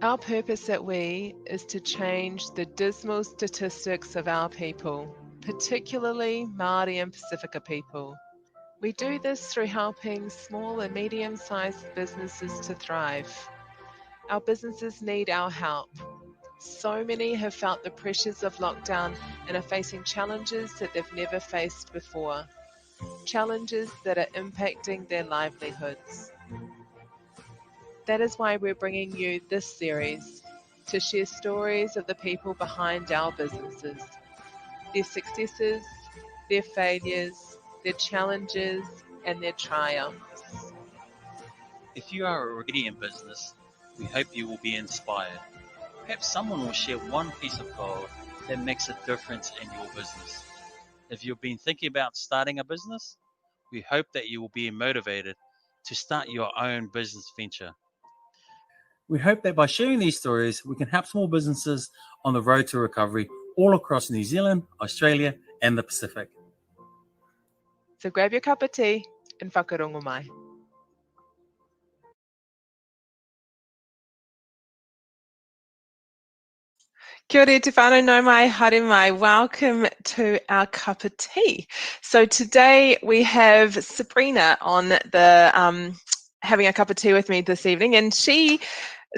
Our purpose at WE is to change the dismal statistics of our people, particularly Māori and Pacifica people. We do this through helping small and medium-sized businesses to thrive. Our businesses need our help. So many have felt the pressures of lockdown and are facing challenges that they've never faced before. Challenges that are impacting their livelihoods. That is why we're bringing you this series, to share stories of the people behind our businesses, their successes, their failures, their challenges, and their triumphs. If you are already in business, we hope you will be inspired. Perhaps someone will share one piece of gold that makes a difference in your business. If you've been thinking about starting a business, we hope that you will be motivated to start your own business venture. We hope that by sharing these stories, we can help small businesses on the road to recovery all across New Zealand, Australia, and the Pacific. So grab your cup of tea and whakarongo mai. Kia ora te whānau nau mai, haere mai. Welcome to our cup of tea. So today we have Zeprina on the having a cup of tea with me this evening, and she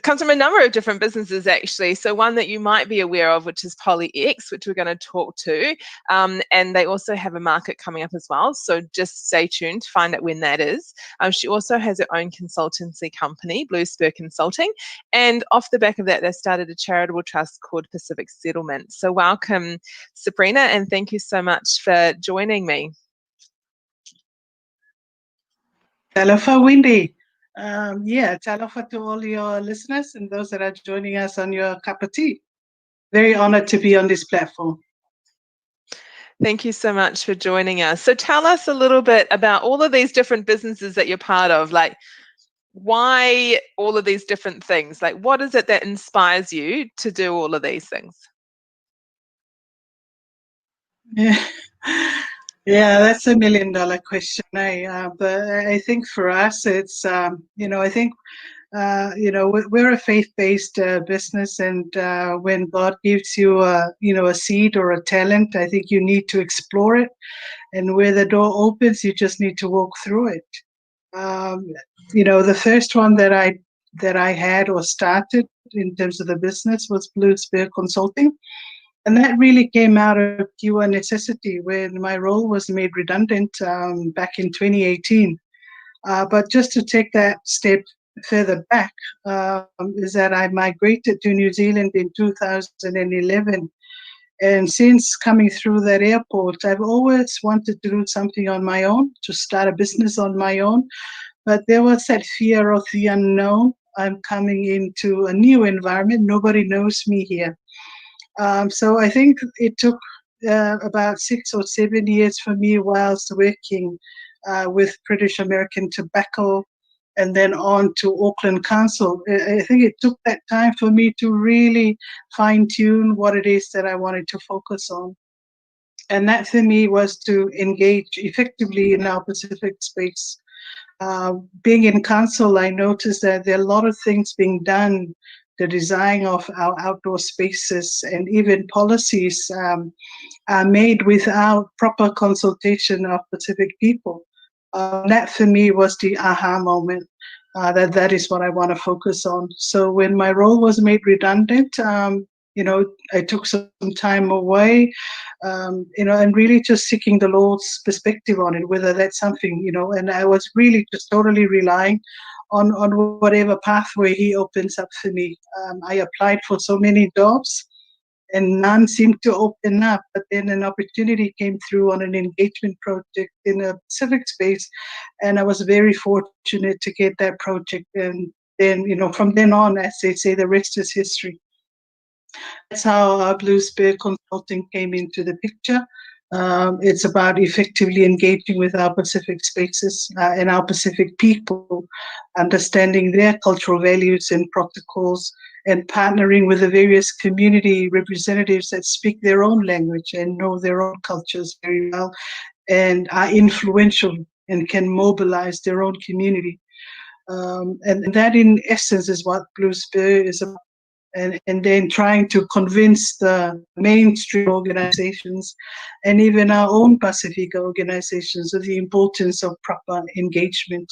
comes from a number of different businesses actually. So one that you might be aware of, which is PolyX, which we're going to talk to, and they also have a market coming up as well. So just stay tuned to find out when that is. She also has her own consultancy company, Blue Spur Consulting, and off the back of that, they started a charitable trust called Pacific Settlement. So welcome, Zeprina, and thank you so much for joining me. Talofa, Wendy. Talofa to all your listeners and those that are joining us on your cup of tea. Very honored to be on this platform. Thank you so much for joining us. So tell us a little bit about all of these different businesses that you're part of. Like, why all of these different things? Like, what is it that inspires you to do all of these things? Yeah, that's $1 million question. But I think for us, it's I think we're a faith-based business, and when God gives you a seed or a talent, I think you need to explore it, and where the door opens, you just need to walk through it. The first one that I had or started in terms of the business was Blue Spur Consulting. And that really came out of pure necessity when my role was made redundant back in 2018. But just to take that step further back, is that I migrated to New Zealand in 2011. And since coming through that airport, I've always wanted to do something on my own, to start a business on my own. But there was that fear of the unknown. I'm coming into a new environment. Nobody knows me here. So I think it took about 6 or 7 years for me whilst working with British American Tobacco and then on to Auckland Council. I think it took that time for me to really fine-tune what it is that I wanted to focus on. And that for me was to engage effectively in our Pacific space. Being in council, I noticed that there are a lot of things being done. The design of our outdoor spaces and even policies are made without proper consultation of Pacific people. That for me was the aha moment, that is what I want to focus on. So when my role was made redundant, I took some time away, and really just seeking the Lord's perspective on it, whether that's something, and I was really just totally relying on whatever pathway He opens up for me. I applied for so many jobs and none seemed to open up, but then an opportunity came through on an engagement project in a Pacific space, and I was very fortunate to get that project. And then, from then on, as they say, the rest is history. That's how our Blue Spur Consulting came into the picture. It's about effectively engaging with our Pacific spaces and our Pacific people, understanding their cultural values and protocols, and partnering with the various community representatives that speak their own language and know their own cultures very well and are influential and can mobilize their own community. And that in essence is what Blue Spur is about. and then trying to convince the mainstream organizations and even our own Pacifica organizations of the importance of proper engagement.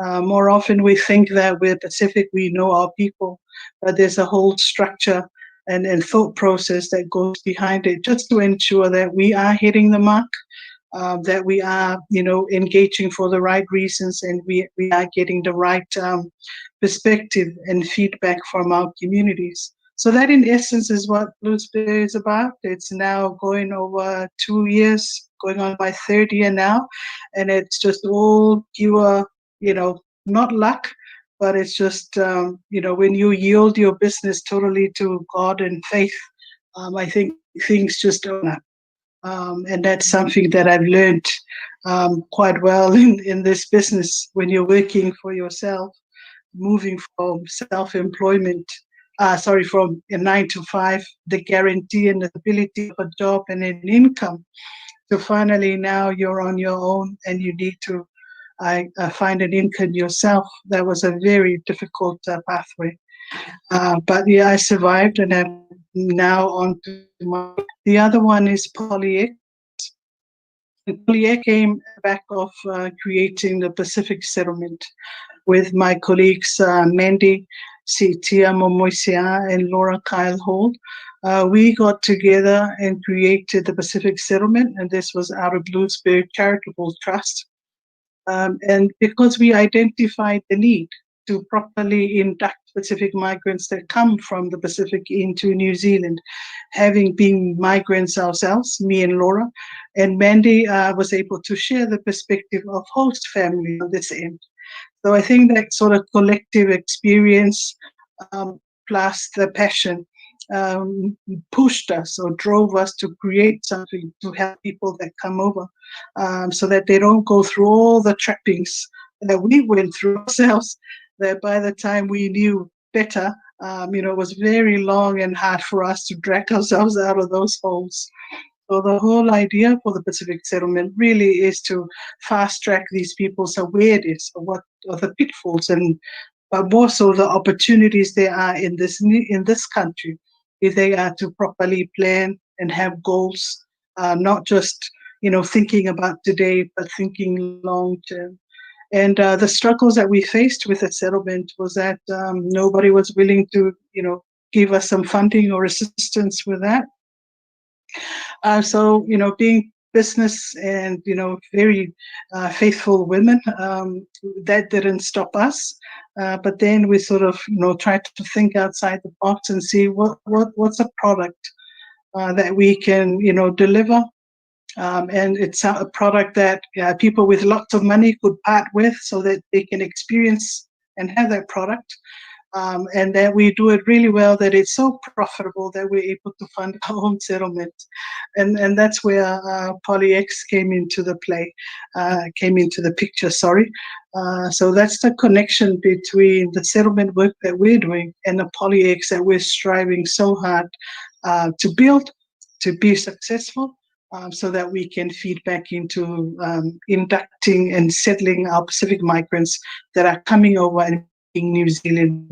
More often we think that we're Pacific, we know our people, but there's a whole structure and thought process that goes behind it just to ensure that we are hitting the mark, that we are, engaging for the right reasons, and we are getting the right perspective and feedback from our communities. So that, in essence, is what Blue Spear is about. It's now going over 2 years, going on my third year now, and it's just all pure, not luck, but it's just, when you yield your business totally to God and faith, I think things just open up. And that's something that I've learned quite well in this business. When you're working for yourself, moving from self-employment, from a 9 to 5, the guarantee and the ability of a job and an income, to finally now you're on your own and you need to find an income yourself. That was a very difficult pathway. But yeah, I survived, and I'm now on to the other one is PolyX. PolyX came back of creating the Pacific settlement with my colleagues Mandy Sitia Momoisia and Laura Kyle Hall. We got together and created the Pacific settlement, and this was out of Blue Spear Charitable Trust. And because we identified the need to properly induct Pacific migrants that come from the Pacific into New Zealand, having been migrants ourselves, me and Laura, and Mandy was able to share the perspective of host family on this end. So I think that sort of collective experience plus the passion pushed us or drove us to create something to help people that come over, so that they don't go through all the trappings that we went through ourselves, that by the time we knew better, it was very long and hard for us to drag ourselves out of those holes. So the whole idea for the Pacific settlement really is to fast track these people's awareness of what are the pitfalls, and but more so the opportunities there are in this country, if they are to properly plan and have goals, not just thinking about today, but thinking long term. And the struggles that we faced with the settlement was that nobody was willing to give us some funding or assistance with that. So being business and very faithful women, that didn't stop us. But then we sort of tried to think outside the box and see what's a product that we can deliver. And it's a product that people with lots of money could part with, so that they can experience and have that product. And that we do it really well, that it's so profitable that we're able to fund our own settlement. And that's where PolyX came into the picture, sorry. So that's the connection between the settlement work that we're doing and the PolyX that we're striving so hard to build, to be successful, so that we can feed back into inducting and settling our Pacific migrants that are coming over and in New Zealand.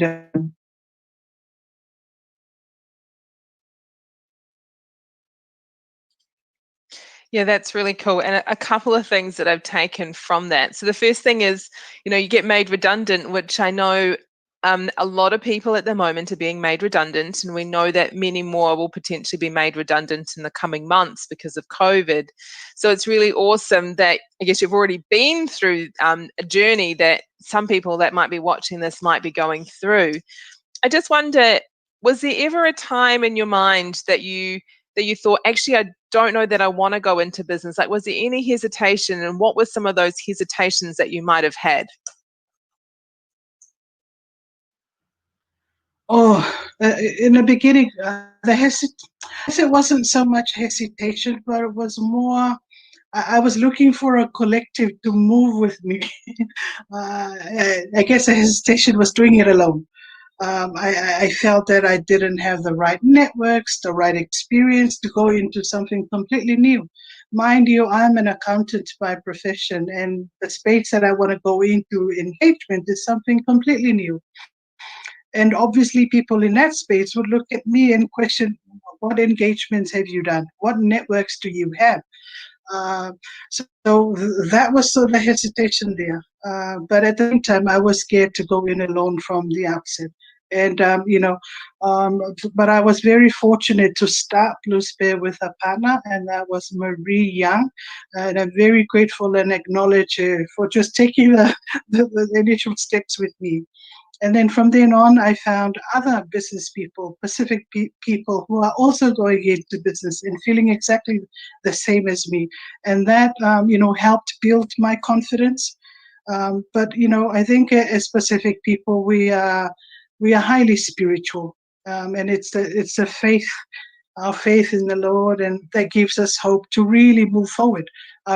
Yeah, that's really cool. And a couple of things that I've taken from that. So the first thing is, you get made redundant, which I know a lot of people at the moment are being made redundant, and we know that many more will potentially be made redundant in the coming months because of COVID. So it's really awesome that I guess you've already been through a journey that some people that might be watching this might be going through. I just wonder, was there ever a time in your mind that you thought, actually, I don't know that I want to go into business? Like, was there any hesitation, and what were some of those hesitations that you might have had? Oh, in the beginning, it wasn't so much hesitation, but it was more, I was looking for a collective to move with me. I guess the hesitation was doing it alone. I felt that I didn't have the right networks, the right experience to go into something completely new. Mind you, I'm an accountant by profession, and the space that I want to go into engagement is something completely new. And obviously people in that space would look at me and question, what engagements have you done? What networks do you have? Uh, so that was sort of hesitation there. But at the same time, I was scared to go in alone from the outset. And, but I was very fortunate to start Blue Spear with a partner, and that was Marie Young. And I'm very grateful and acknowledge her for just taking the initial steps with me. And then from then on, I found other business people, Pacific people who are also going into business and feeling exactly the same as me. And that, helped build my confidence. But, I think as Pacific people, we are highly spiritual. And it's a faith, our faith in the Lord, and that gives us hope to really move forward,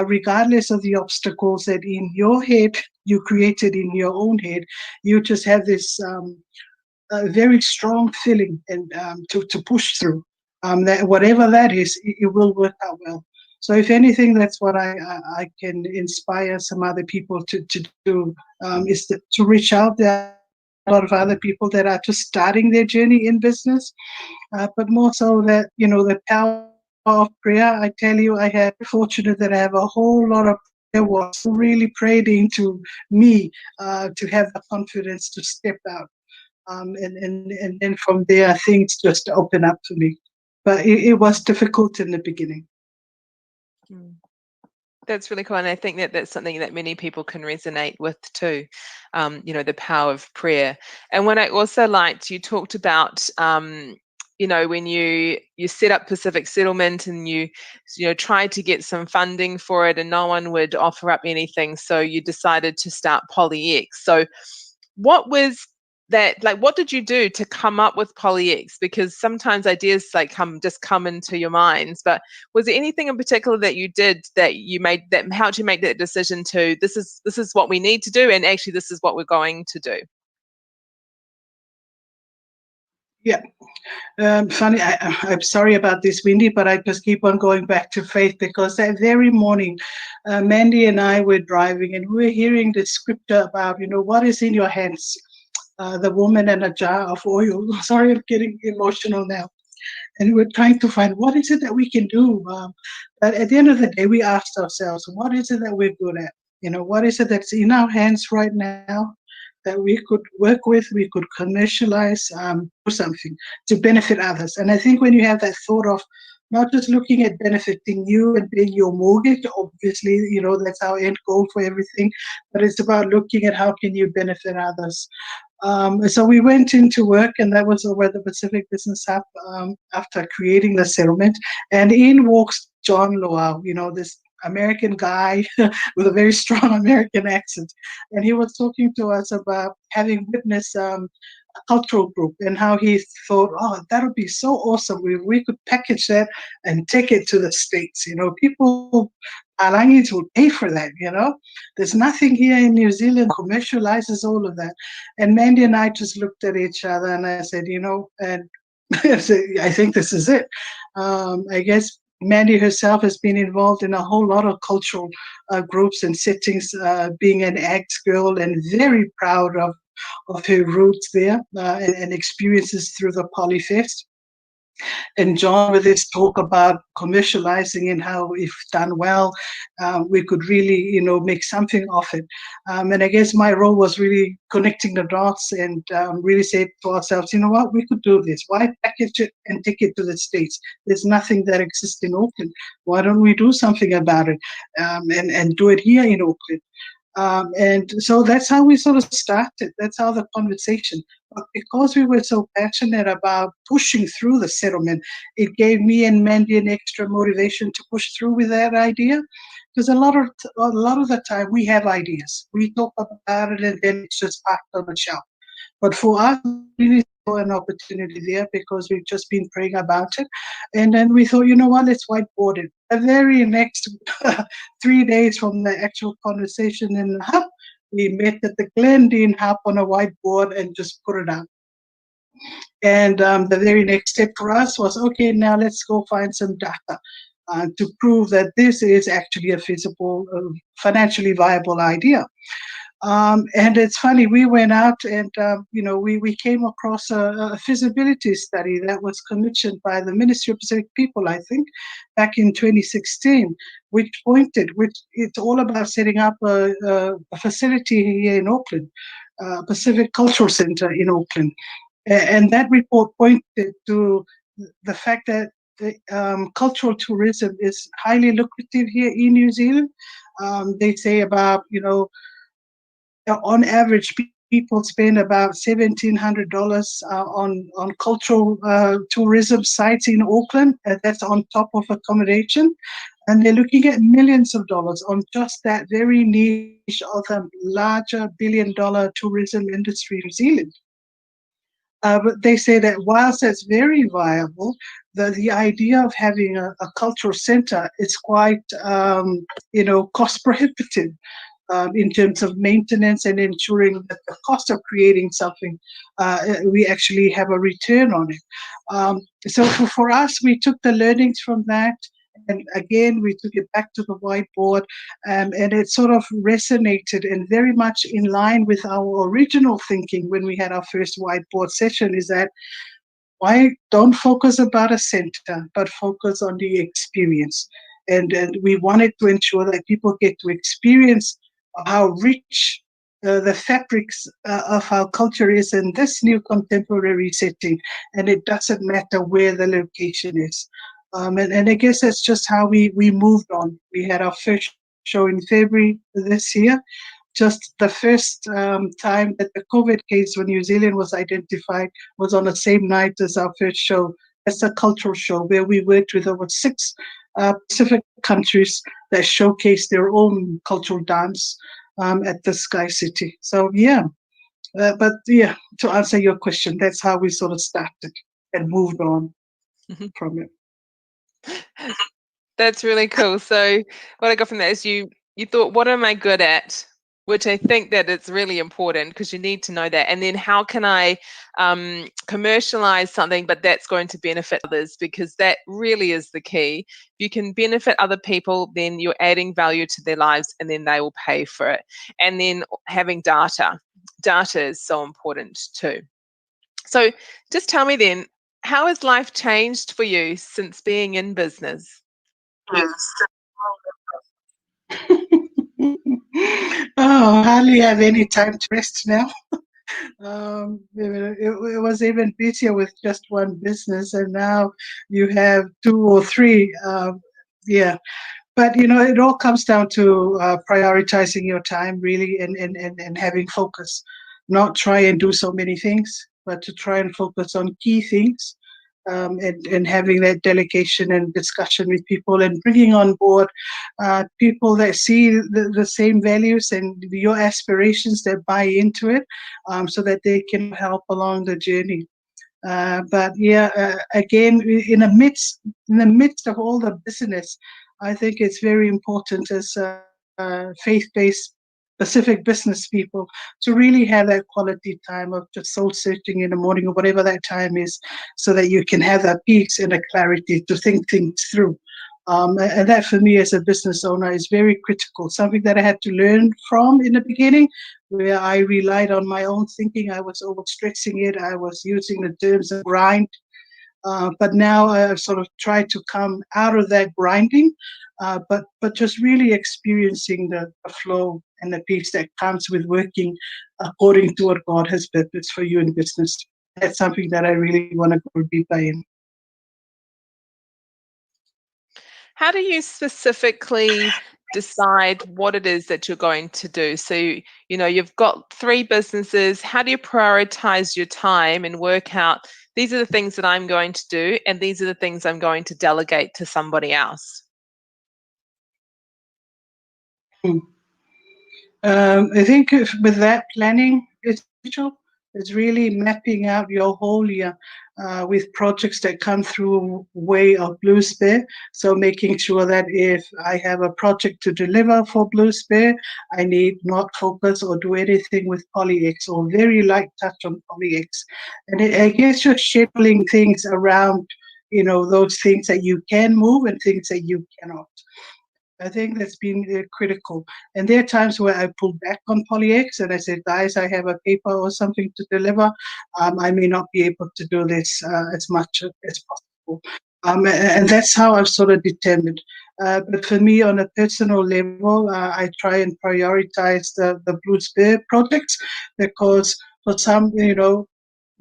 regardless of the obstacles that in your head you created in your own head. You just have this very strong feeling and to push through. That whatever that is, it will work out well. So if anything, that's what I can inspire some other people to do, is to reach out. There are a lot of other people that are just starting their journey in business, but more so that, the power of prayer. I tell you, I had fortunate that I have a whole lot of prayer was really prayed into me, to have the confidence to step out. And then from there, things just open up for me. But it was difficult in the beginning. That's really cool. And I think that that's something that many people can resonate with too, the power of prayer. And what I also liked, you talked about, when you set up Pacific Settlement and you tried to get some funding for it and no one would offer up anything. So you decided to start PolyX. So what was that, like, what did you do to come up with PolyX? Because sometimes ideas come into your minds, but was there anything in particular that you did that helped you make that decision to, this is what we need to do, and actually this is what we're going to do? Yeah. Funny, I'm sorry about this, Wendy, but I just keep on going back to faith, because that very morning, Mandy and I were driving and we were hearing the scripture about, what is in your hands? The woman and a jar of oil. Sorry, I'm getting emotional now. And we're trying to find, what is it that we can do? But at the end of the day, we asked ourselves, what is it that we're good at? What is it that's in our hands right now that we could work with, we could commercialize, do something to benefit others? And I think when you have that thought of not just looking at benefiting you and paying your mortgage, obviously, that's our end goal for everything, but it's about looking at how can you benefit others. So we went into work, and that was over at the Pacific Business Hub, after creating the settlement. And in walks John Luau, this American guy with a very strong American accent. And he was talking to us about having witnessed a cultural group and how he thought, oh, that would be so awesome. We could package that and take it to the States. People, Alangis will pay for that, There's nothing here in New Zealand commercializes all of that. And Mandy and I just looked at each other and I said, and I think this is it. I guess Mandy herself has been involved in a whole lot of cultural groups and settings, being an ACTS girl, and very proud of her roots there, and experiences through the Polyfest. And John, with his talk about commercializing and how, if done well, we could really, make something of it. And I guess my role was really connecting the dots and really say to ourselves, you know what, we could do this. Why package it and take it to the States? There's nothing that exists in Auckland. Why don't we do something about it, and do it here in Auckland? And so that's how we sort of started. That's how the conversation. But because we were so passionate about pushing through the settlement, it gave me and Mandy an extra motivation to push through with that idea. Because a lot of the time we have ideas, we talk about it, and then it's just parked on the shelf. But for us, we really saw an opportunity there because we've just been praying about it. And then we thought, you know what, let's whiteboard it. The very next 3 days from the actual conversation in the hub, we met at the Glendine hub on a whiteboard and just put it out. And the very next step for us was, okay, now let's go find some data to prove that this is actually a feasible, financially viable idea. And it's funny, we went out and, we came across a feasibility study that was commissioned by the Ministry of Pacific People, I think, back in 2016, which it's all about setting up a facility here in Auckland, Pacific Cultural Centre in Auckland. And that report pointed to the fact that cultural tourism is highly lucrative here in New Zealand. They say about, on average, people spend about $1,700 on cultural tourism sites in Auckland. That's on top of accommodation. And they're looking at millions of dollars on just that very niche of the larger billion-dollar tourism industry in New Zealand. But they say that whilst that's very viable, the idea of having a cultural center is quite, cost prohibitive in terms of maintenance and ensuring that the cost of creating something, we actually have a return on it. So for us, we took the learnings from that. And again, we took it back to the whiteboard, and it sort of resonated and very much in line with our original thinking when we had our first whiteboard session, is that why don't focus about a center, but focus on the experience. And we wanted to ensure that people get to experience how rich the fabrics of our culture is in this new contemporary setting, and it doesn't matter where the location is. And I guess that's just how we moved on. We had our first show in February this year. Just the first time that the COVID case when New Zealand was identified was on the same night as our first show. It's a cultural show where we worked with over 6 Pacific countries that showcase their own cultural dance at the Sky City. So to answer your question, that's how we sort of started and moved on from it. That's really cool. So what I got from that is you thought, what am I good at? Which I think that it's really important because you need to know that. And then how can I commercialize something, but that's going to benefit others, because that really is the key. If you can benefit other people, then you're adding value to their lives, and then they will pay for it. And then having data. Data is so important too. So just tell me then, how has life changed for you since being in business? Oh, hardly have any time to rest now. It was even busier with just one business, and now you have 2 or 3. But it all comes down to prioritizing your time, really, and having focus. Not try and do so many things, but to try and focus on key things, and having that delegation and discussion with people, and bringing on board people that see the same values and your aspirations, that buy into it, so that they can help along the journey. Again, in the midst of all the business, I think it's very important as faith-based Pacific business people to really have that quality time of just soul searching in the morning or whatever that time is, so that you can have that peace and a clarity to think things through. And that for me as a business owner is very critical, something that I had to learn from in the beginning, where I relied on my own thinking. I was overstressing it. I was using the terms of grind. But now I've sort of tried to come out of that grinding, but just really experiencing the flow and the peace that comes with working according to what God has purposed for you in business. That's something that I really want to go deeper in. How do you specifically decide what it is that you're going to do? So, you've got 3 businesses. How do you prioritize your time and work out, these are the things that I'm going to do, and these are the things I'm going to delegate to somebody else? I think with that planning, it's really mapping out your whole year with projects that come through way of Blue Spare. So making sure that if I have a project to deliver for Blue Spare, I need not focus or do anything with PolyX, or very light touch on PolyX. And I guess you're scheduling things around, those things that you can move and things that you cannot. I think that's been critical. And there are times where I pull back on PolyX and I said, guys, I have a paper or something to deliver. I may not be able to do this as much as possible. And that's how I've sort of determined. But for me, on a personal level, I try and prioritize the Blue Spur projects because for some,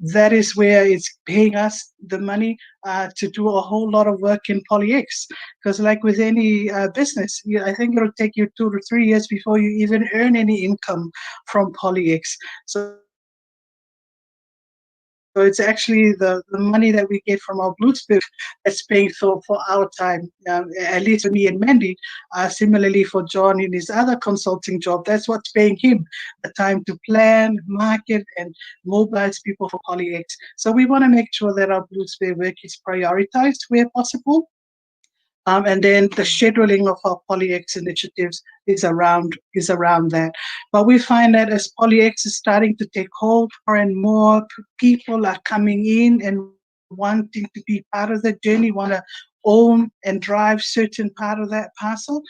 that is where it's paying us the money to do a whole lot of work in PolyX. Because like with any business, I think it'll take you 2 to 3 years before you even earn any income from PolyX. So it's actually the money that we get from our Blue Spur that's paying for our time, at least for me and Mandy. Similarly for John in his other consulting job, that's what's paying him the time to plan, market, and mobilize people for PolyX. So we want to make sure that our Blue Spur work is prioritized where possible. And then the scheduling of our PolyX initiatives is around that. But we find that as PolyX is starting to take hold, more and more people are coming in and wanting to be part of the journey, want to own and drive certain part of that parcel,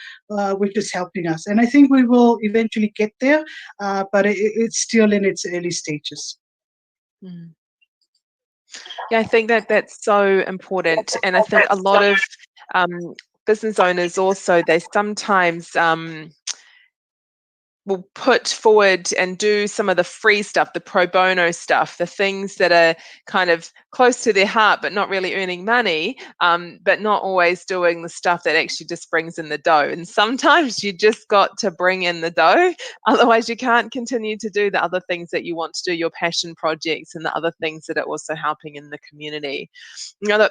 which is helping us. And I think we will eventually get there, but it's still in its early stages. Mm. Yeah, I think that that's so important, and I think a lot of business owners also, they sometimes will put forward and do some of the free stuff, the pro bono stuff, the things that are kind of close to their heart but not really earning money, but not always doing the stuff that actually just brings in the dough. And sometimes you just got to bring in the dough, otherwise you can't continue to do the other things that you want to do, your passion projects and the other things that are also helping in the community. Look,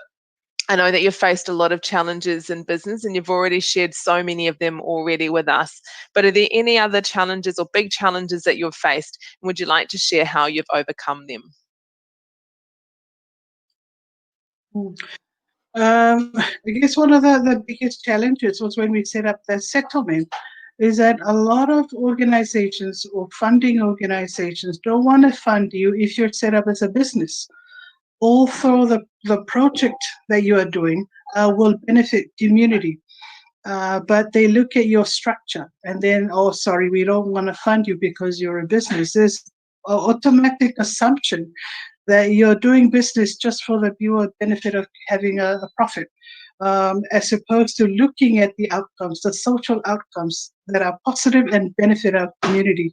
I know that you've faced a lot of challenges in business and you've already shared so many of them already with us. But are there any other challenges or big challenges that you've faced? And would you like to share how you've overcome them? I guess one of the biggest challenges was when we set up the settlement, is that a lot of organizations or funding organizations don't want to fund you if you're set up as a business. Although the project that you are doing will benefit community. But they look at your structure and then, oh, sorry, we don't want to fund you because you're a business. There's an automatic assumption that you're doing business just for the pure benefit of having a profit, as opposed to looking at the outcomes, the social outcomes that are positive and benefit our community.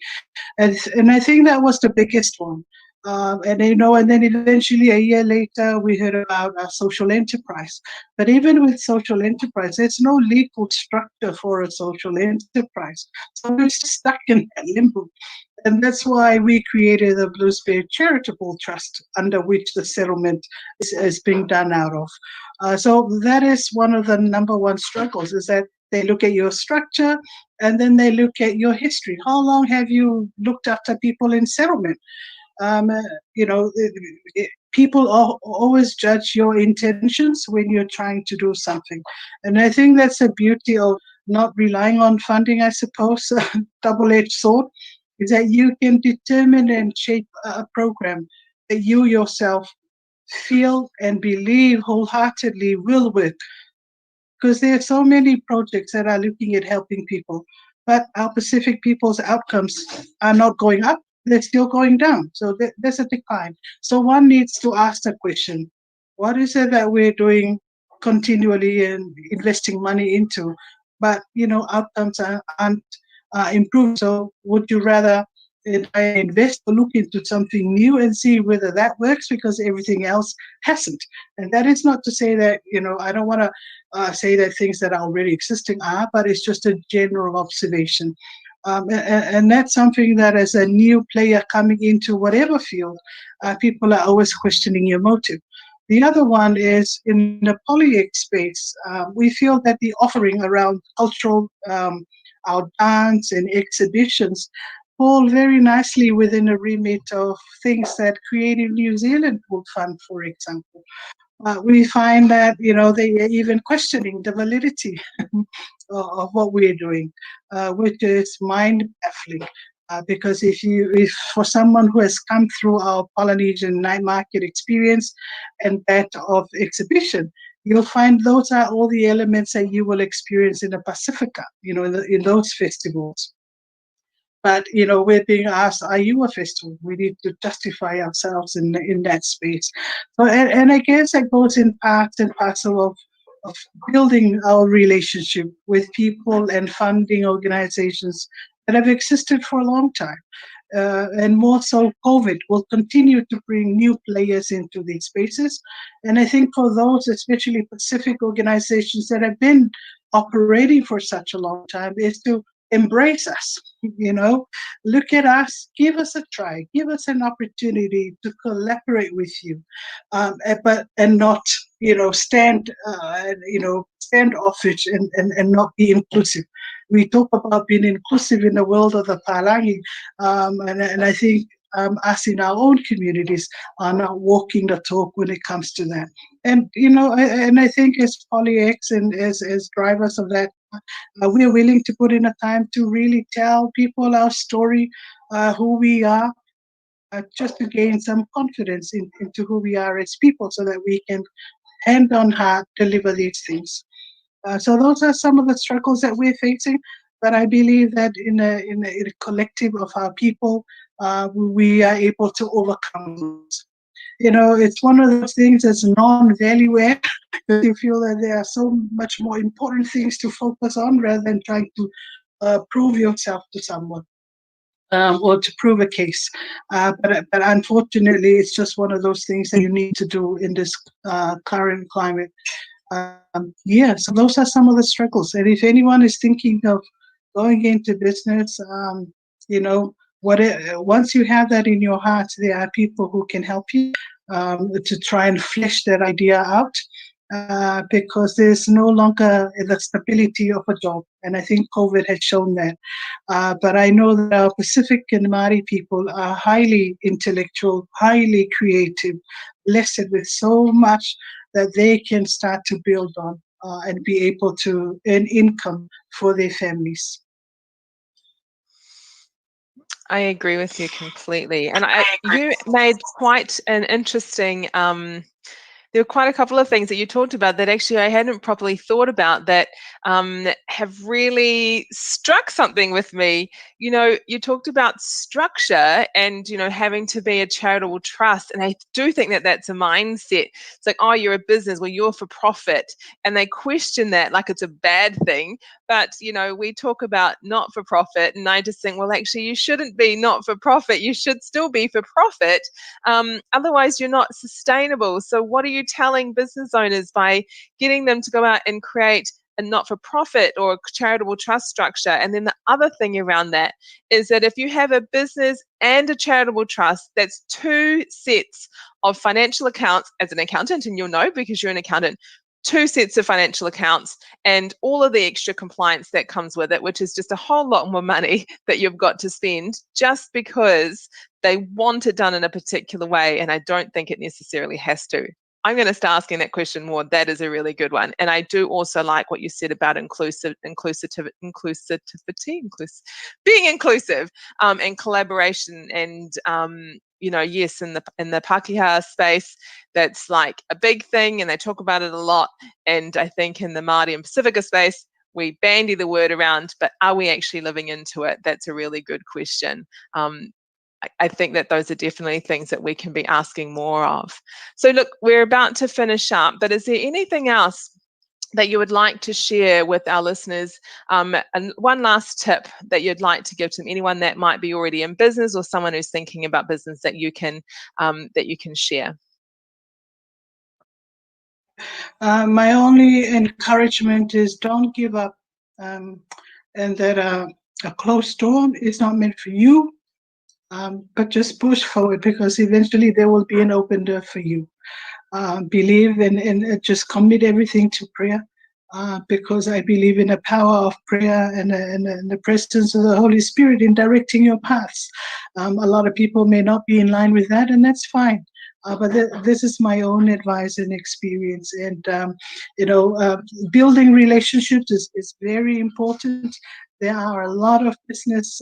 And I think that was the biggest one. And then eventually a year later, we heard about a social enterprise. But even with social enterprise, there's no legal structure for a social enterprise. So we're stuck in that limbo. And that's why we created the Blue Spur Charitable Trust, under which the settlement is being done out of. So that is one of the number one struggles, is that they look at your structure and then they look at your history. How long have you looked after people in settlement? Um, you know, people always judge your intentions when you're trying to do something. And I think that's the beauty of not relying on funding, I suppose, double-edged sword, is that you can determine and shape a program that you yourself feel and believe wholeheartedly will work. Because there are so many projects that are looking at helping people, but our Pacific people's outcomes are not going up, they're still going down. So there's a decline. So one needs to ask the question, what is it that we're doing continually and investing money into, but outcomes aren't improving? So would you rather try and invest or look into something new and see whether that works, because everything else hasn't? And that is not to say that, I don't want to say that things that are already existing are, but it's just a general observation. And that's something that, as a new player coming into whatever field, people are always questioning your motive. The other one is in the polyX space. We feel that the offering around cultural, our dance and exhibitions fall very nicely within a remit of things that Creative New Zealand would fund, for example. We find that they are even questioning the validity of what we're doing, which is mind baffling. Because if for someone who has come through our Polynesian night market experience and that of exhibition, you'll find those are all the elements that you will experience in the Pacifica, in those festivals. But we're being asked, are you a festival? We need to justify ourselves in that space. So and I guess that goes in part and parcel of building our relationship with people and funding organizations that have existed for a long time. And more so, COVID will continue to bring new players into these spaces. And I think for those, especially Pacific organizations that have been operating for such a long time, is to embrace us, look at us, give us a try, give us an opportunity to collaborate with you, and not, standoffish and not be inclusive. We talk about being inclusive in the world of the Palangi, and I think us in our own communities are not walking the talk when it comes to that. And I think as PolyX and as drivers of that, we're willing to put in a time to really tell people our story, who we are, just to gain some confidence into who we are as people, so that we can hand on heart deliver these things. So those are some of the struggles that we're facing, but I believe that in a collective of our people, we are able to overcome those. It's one of those things that's non-value add, because you feel that there are so much more important things to focus on rather than trying to prove yourself to someone. Or to prove a case. But unfortunately, it's just one of those things that you need to do in this current climate. So those are some of the struggles. And if anyone is thinking of going into business, once you have that in your heart, there are people who can help you to try and flesh that idea out. Because there's no longer the stability of a job. And I think COVID has shown that. But I know that our Pacific and Māori people are highly intellectual, highly creative, blessed with so much that they can start to build on and be able to earn income for their families. I agree with you completely. And you made quite an interesting there were quite a couple of things that you talked about that actually I hadn't properly thought about that have really struck something with me. You talked about structure and, having to be a charitable trust. And I do think that that's a mindset. It's like, oh, you're a business, well, you're for profit. And they question that like it's a bad thing. But, we talk about not for profit. And I just think, well, actually, you shouldn't be not for profit. You should still be for profit. Otherwise, you're not sustainable. So what are you telling business owners by getting them to go out and create a not-for-profit or a charitable trust structure? And then the other thing around that is that if you have a business and a charitable trust, that's two sets of financial accounts as an accountant, and you'll know because you're an accountant, two sets of financial accounts and all of the extra compliance that comes with it, which is just a whole lot more money that you've got to spend just because they want it done in a particular way. And I don't think it necessarily has to. I'm going to start asking that question more. That is a really good one. And I do also like what you said about inclusivity, being inclusive, and collaboration. And, yes, in the Pākehā space, that's like a big thing and they talk about it a lot. And I think in the Māori and Pacifica space, we bandy the word around, but are we actually living into it? That's a really good question. I think that those are definitely things that we can be asking more of. So look, we're about to finish up, but is there anything else that you would like to share with our listeners? And one last tip that you'd like to give to anyone that might be already in business or someone who's thinking about business that you can share? My only encouragement is don't give up, and that a closed door is not meant for you. But just push forward, because eventually there will be an open door for you. Believe and just commit everything to prayer, because I believe in the power of prayer and the presence of the Holy Spirit in directing your paths. A lot of people may not be in line with that, and that's fine. But this is my own advice and experience. And, building relationships is very important. There are a lot of business,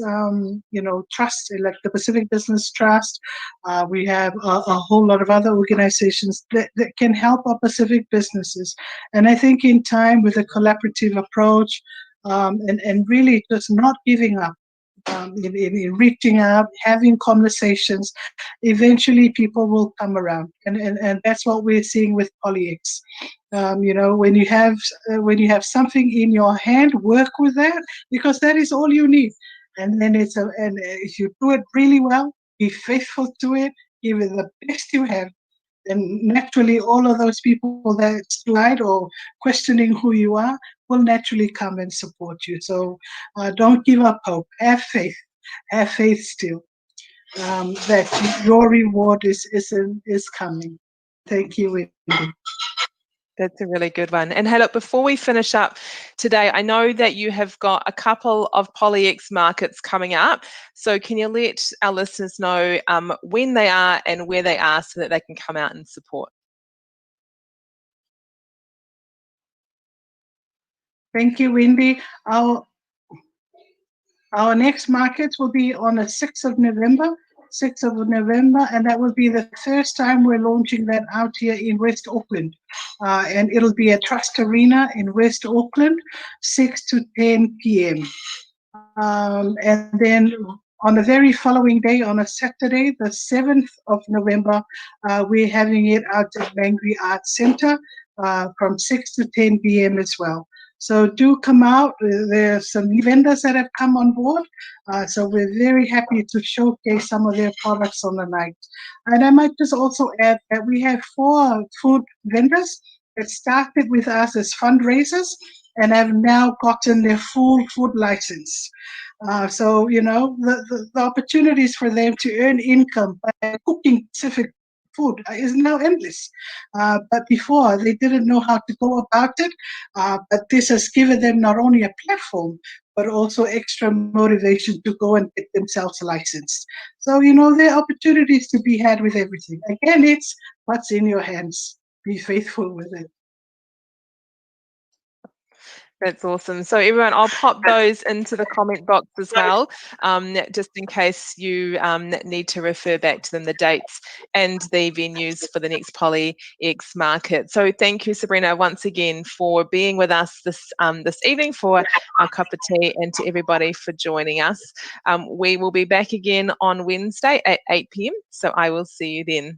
trusts, like the Pacific Business Trust. We have a whole lot of other organizations that can help our Pacific businesses. And I think in time, with a collaborative approach, and really just not giving up, in reaching out, having conversations, eventually people will come around, and that's what we're seeing with PolyX. When you have something in your hand, work with that, because that is all you need. And then and if you do it really well, be faithful to it, give it the best you have, and naturally all of those people that slide or questioning who you are will naturally come and support you. So don't give up hope. Have faith still, that your reward is coming. Thank you, Wendy. That's a really good one. And hey, look, before we finish up today, I know that you have got a couple of PolyX markets coming up. So can you let our listeners know when they are and where they are so that they can come out and support? Thank you, Wendy. Our next markets will be on the 6th of November. 6th of November, and that will be the first time we're launching that out here in West Auckland. And it'll be at Trust Arena in West Auckland, 6 to 10 p.m. And then on the very following day, on a Saturday, the 7th of November, we're having it out at Mangere Arts Centre from 6 to 10 p.m. as well. So do come out. There's some vendors that have come on board. So we're very happy to showcase some of their products on the night. And I might just also add that we have 4 food vendors that started with us as fundraisers and have now gotten their full food license. So, the opportunities for them to earn income by cooking Pacific food is now endless. But before, they didn't know how to go about it. But this has given them not only a platform, but also extra motivation to go and get themselves licensed. So, there are opportunities to be had with everything. Again, it's what's in your hands. Be faithful with it. That's awesome. So everyone, I'll pop those into the comment box as well, just in case you need to refer back to them, the dates and the venues for the next PolyX market. So thank you, Zeprina, once again for being with us this evening for our Kapu Tī, and to everybody for joining us. We will be back again on Wednesday at 8 p.m. So I will see you then.